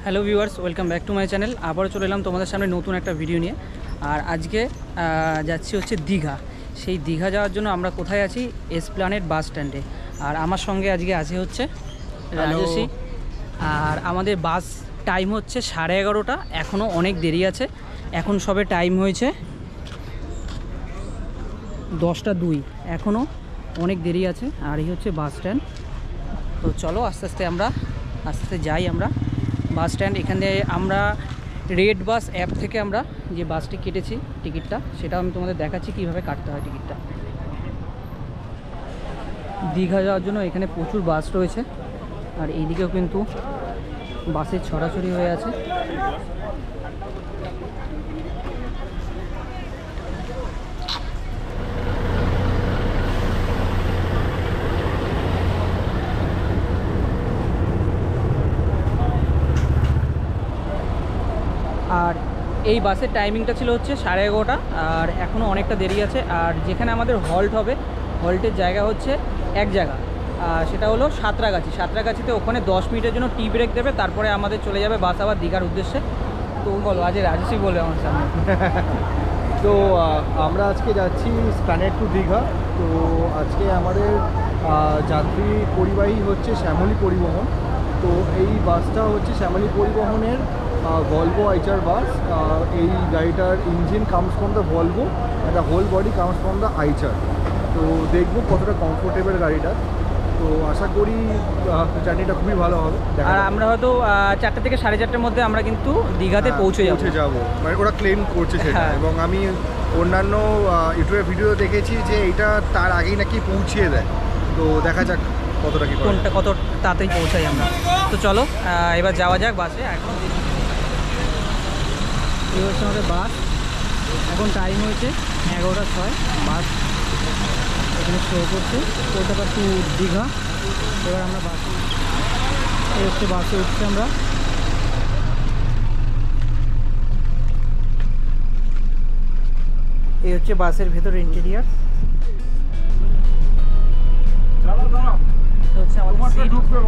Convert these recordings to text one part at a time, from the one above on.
Hello viewers, welcome back to my channel. আবারও চলে এলাম তোমাদের সামনে নতুন একটা ভিডিও নিয়ে। আর আজকে যাচ্ছি হচ্ছে দীঘা। সেই দীঘা যাওয়ার জন্য আমরা কোথায় আছি? এসপ্ল্যানেড বাস স্ট্যান্ডে। আর আমার সঙ্গে আজকে আছে হচ্ছে রাজস্বী। আর আমাদের বাস টাইম হচ্ছে 11:30। এখনও অনেক দেরি আছে। এখন সবে টাইম হয়েছে 10:02। এখনও অনেক দেরি আছে। আর এই হচ্ছে বাস স্ট্যান্ড। তো চলো আস্তে আস্তে যাই আমরা বাস স্ট্যান্ড। এখানে আমরা রেড বাস অ্যাপ থেকে আমরা যে বাসটি কেটেছি টিকিটটা, সেটা আমি তোমাদের দেখাচ্ছি কীভাবে কাটতে হয় টিকিটটা। দীঘা যাওয়ার জন্য এখানে প্রচুর বাস রয়েছে। আর এইদিকেও কিন্তু বাসের ছড়াছড়ি হয়ে আছে। আর এই বাসের টাইমিংটা ছিল হচ্ছে 11:30। আর এখনও অনেকটা দেরি আছে। আর যেখানে আমাদের হল্ট হবে, হল্টের জায়গা হচ্ছে এক জায়গা, সেটা হলো সাঁতরাগাছিতে। ওখানে 10 মিনিটের জন্য টি ব্রেক দেবে, তারপরে আমাদের চলে যাবে বাস আবার দীঘার উদ্দেশ্যে। তো বলো, আজ রাজস্বী বলবে আমার সামনে। তো আমরা আজকে যাচ্ছি এসপ্ল্যানেড টু দীঘা। তো আজকে আমাদের যাত্রী পরিবাহী হচ্ছে শ্যামলী পরিবহন। তো এই বাসটা হচ্ছে শ্যামলী পরিবহনের ভলভো আইচার বাস। এই গাড়িটার engine comes from the Volvo and the whole body comes from the Eicher. তো দেখবো কতটা কমফোর্টেবল গাড়িটা। তো আশা করি জার্নিটা খুবই ভালো হবে। আর আমরা হয়তো 4টা থেকে 4:30-র মধ্যে আমরা কিন্তু দীঘাতে পৌঁছে যাবো, মানে ওরা ক্লেম করছে সেটা। এবং আমি অন্যান্য ইউটিউবের ভিডিও দেখেছি যে এটা তার আগেই নাকি পৌঁছিয়ে দেয়। তো দেখা যাক কতটা কি কোনটা কত তাড়াতাড়ি পৌঁছাই আমরা। তো চলো এবার যাওয়া যাক বাসে। এখন এই হচ্ছে আমাদের বাস। এখন টাইম হয়েছে 11:06। বাস এখানে শো করছে কলকাতা টু দীঘা। এবার আমরা বাসে, এই হচ্ছে বাসে উঠছি আমরা। এই হচ্ছে বাসের ভেতর ইন্টেরিয়ার। হচ্ছে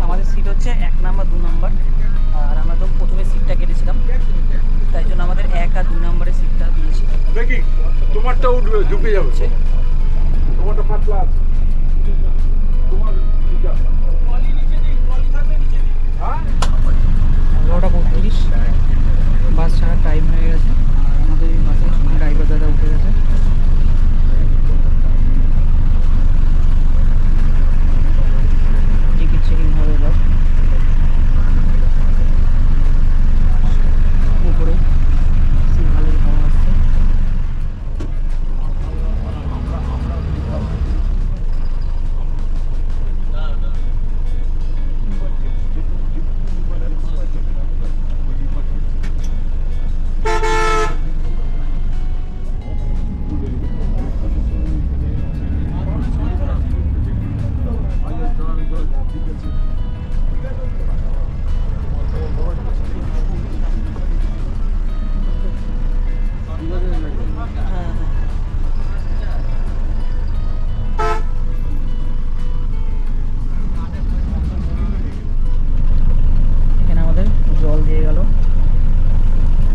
আমাদের সিট হচ্ছে 1 নাম্বার 2 নাম্বার। আর আমরা তো প্রথমে সিটটা কেটেছিলাম, তাই জন্য আমাদের 1 আর 2 নাম্বারের সিটটা দিয়েছি। দেখি তোমারটা উঠবে, ঢুকে যাচ্ছে। তোমারটা পাতলা আছে, তোমার 11:32 বাস ছাড়ার টাইম হয়ে গেছে। আর আমাদের এই বাসে ড্রাইভার দাদা উঠে গেছে। টিকিট চেকিং হবে এবার। উপরে ভালোই হাওয়া আসছে। এখানে আমাদের জল দিয়ে গেল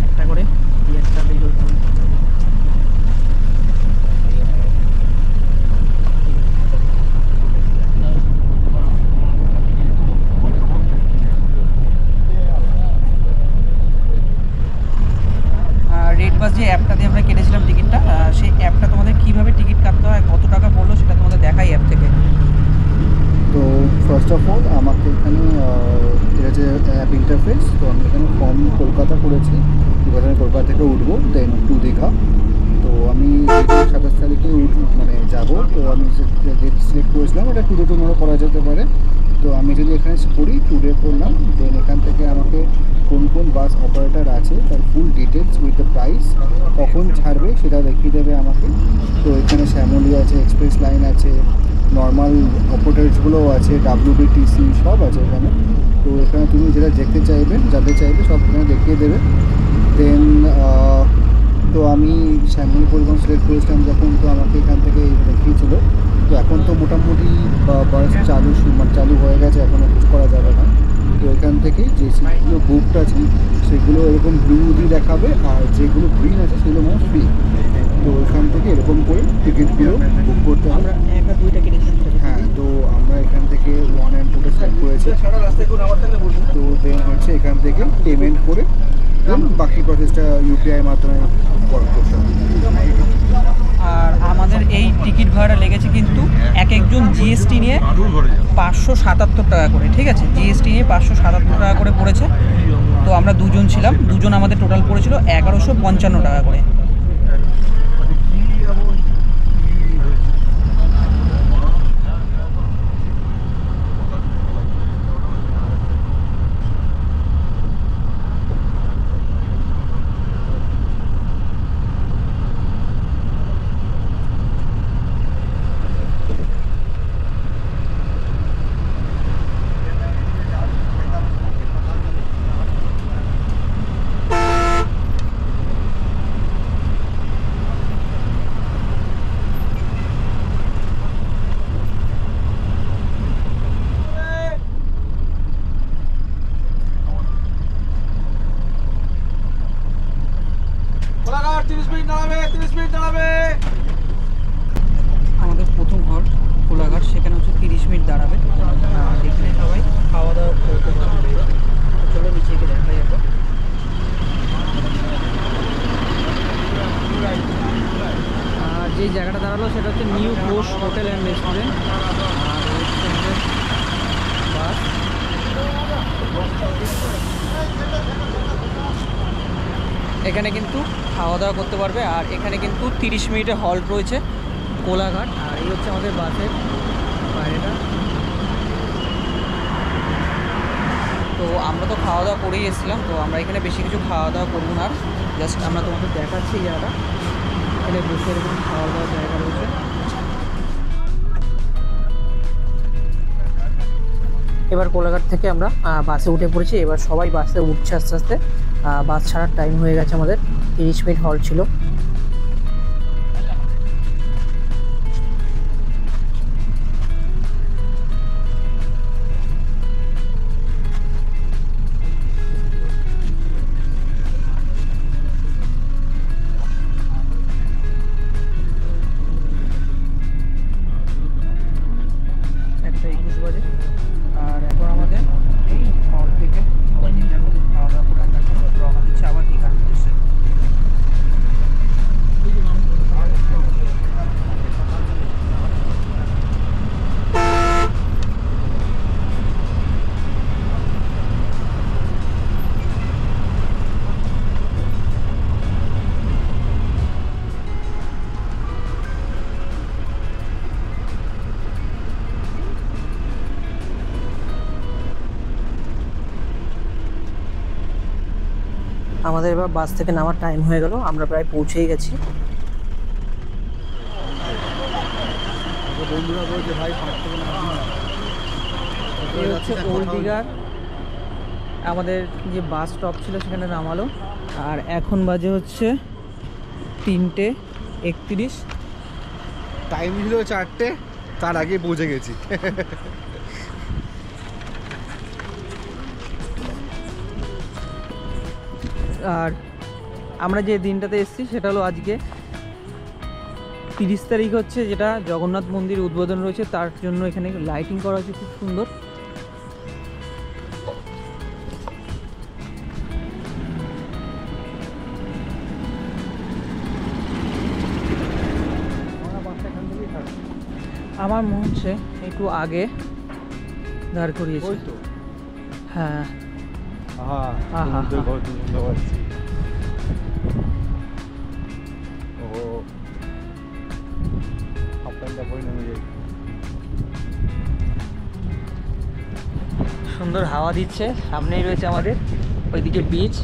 একটা করে, একটা বের হতে হবে। রেড বাস যে অ্যাপটা দিয়ে আমরা কেটেছিলাম টিকিটটা, সেই অ্যাপটা তোমাদের কীভাবে টিকিট কাটতে হয়, কত টাকা পড়লো, সেটা তোমাদের দেখাই অ্যাপ থেকে। তো ফার্স্ট অফ অল আমাকে এখানে এটা যে অ্যাপ ইন্টারফেস, তো আমি এখানে ফর্ম কলকাতা করেছি, এবার আমি কলকাতা থেকে উঠবো দেন টু দীঘা। তো আমি 27 তারিখে মানে যাবো। তো আমি ডেট সিলেক্ট করেছিলাম, এটা টুডে টুমরো করা যেতে পারে। তো আমি যদি এখানে করি টুডে করলাম, দেন এখান থেকে আমাকে কোন কোন বাস অপারেটর আছে তার full details with the price, কখন ছাড়বে সেটা দেখিয়ে দেবে আমাকে। তো এখানে শ্যামলী আছে, এক্সপ্রেস লাইন আছে, নর্মাল অপারেটরসগুলোও আছে, WBTC সব আছে এখানে। তো এখানে তুমি যেটা দেখতে চাইবে, যাতে চাইবে সব এখানে দেখিয়ে দেবে। দেন তো আমি শ্যামলী পরিবহন সিলেক্ট করেছিলাম যখন, তো আমাকে এখান থেকে দেখিয়েছিল। তো এখন তো মোটামুটি বাস চালু হয়ে গেছে, এখন কিছু করা যাবে না। তো এখান থেকে যে সিটগুলো বুক প্রোডাক্ট আছে সেগুলো এরকম ব্লু দিয়ে দেখাবে, আর যেগুলো গ্রিন আছে সেগুলো মানে ফ্রি। তো এখান থেকে এরকম করে টিকিটগুলো বুক করতে হবে। আমরা 1 আর 2টা কেটেছিলাম সেটা দেখে হ্যাঁ, তো আমরা এখান থেকে 1 and 2টা সেট করেছি। তো দেন হচ্ছে এখান থেকে পেমেন্ট করে দেন বাকি প্রসেসটা ইউপিআই মাধ্যমে করতে হবে। আর আমাদের এই টিকিট ভাড়া লেগেছে কিন্তু এক একজন জিএসটি নিয়ে 577 টাকা করে, ঠিক আছে, জিএসটি নিয়ে 577 টাকা করে পড়েছে। তো আমরা দুজন ছিলাম, দুজন আমাদের টোটাল পড়েছিল 1155 টাকা করে। আমাদের প্রথম ঘর কোলাঘাট, সেখানে হচ্ছে 30 মিনিট দাঁড়াবে। এখানে সবাই খাওয়া দাওয়া করতে পারবে। চলো নিচে গিয়ে দেখাই একবার। যে জায়গাটা দাঁড়ালো সেটা হচ্ছে new Ghosh hotel and restaurant. আর হচ্ছে বাস। এখানে কিন্তু খাওয়া দাওয়া করতে পারবে, আর এখানে কিন্তু 30 মিনিটের হল্ট রয়েছে কোলাঘাট। আর এই হচ্ছে আমাদের বাসের বাইরেটা। তো আমরা তো খাওয়া দাওয়া করেই এসেছিলাম, তো আমরা এখানে বেশি কিছু খাওয়া দাওয়া করবো না, জাস্ট আমরা তোমাদের দেখাচ্ছি এই জায়গাটা। এখানে বসে এরকম খাওয়া দাওয়ার জায়গা রয়েছে। এবার কোলাঘাট থেকে আমরা বাসে উঠে পড়েছি। এবার সবাই বাসে উঠছে আস্তে আস্তে। বাস ছাড়ার টাইম হয়ে গেছে আমাদের, 30 মিনিট হল্ট ছিল। আর এখন আমাদের এই হল থেকে সবাই নিজের মতো খাওয়া দাওয়া করে আমরা রওনা দিচ্ছি আবার দীঘার উদ্দেশ্যে। আমাদের এবার বাস থেকে নামার টাইম হয়ে গেল, আমরা প্রায় পৌঁছেই গেছি। বন্ধুরা বলছে ভাই পাঁচ থেকে এই হচ্ছে ওল্ড দীঘার আমাদের যে বাস স্টপ ছিল সেখানে নামালো। আর এখন বাজে হচ্ছে 3:31। টাইম ছিল 4টে, তার আগে পৌঁছে গেছি। আর আমরা যে দিনটাতে এসেছি সেটা হলো আজকে 30 তারিখ হচ্ছে, যেটা জগন্নাথ মন্দির উদ্বোধন রয়েছে, তার জন্য এখানে লাইটিং করা হয়েছে খুব সুন্দর। আমার মনে হচ্ছে একটু আগে দাঁড় করিয়েছে। হ্যাঁ, সুন্দর হাওয়া দিচ্ছে। সামনেই রয়েছে আমাদের ওইদিকে বিচ।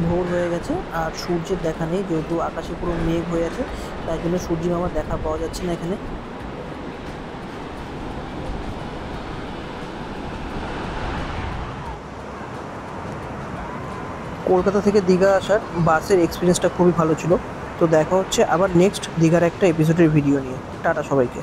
ভোর হয়ে গেছে আর সূর্যের দেখা নেই, যেহেতু আকাশে পুরো মেঘ হয়ে আছে, তাই জন্য সূর্য মামার দেখা পাওয়া যাচ্ছে না এখানে। কলকাতা থেকে দীঘা আসার বাসের এক্সপিরিয়েন্সটা খুবই ভালো ছিল। তো দেখা হচ্ছে আবার নেক্সট দীঘার একটা এপিসোডের ভিডিও নিয়ে। টাটা সবাইকে।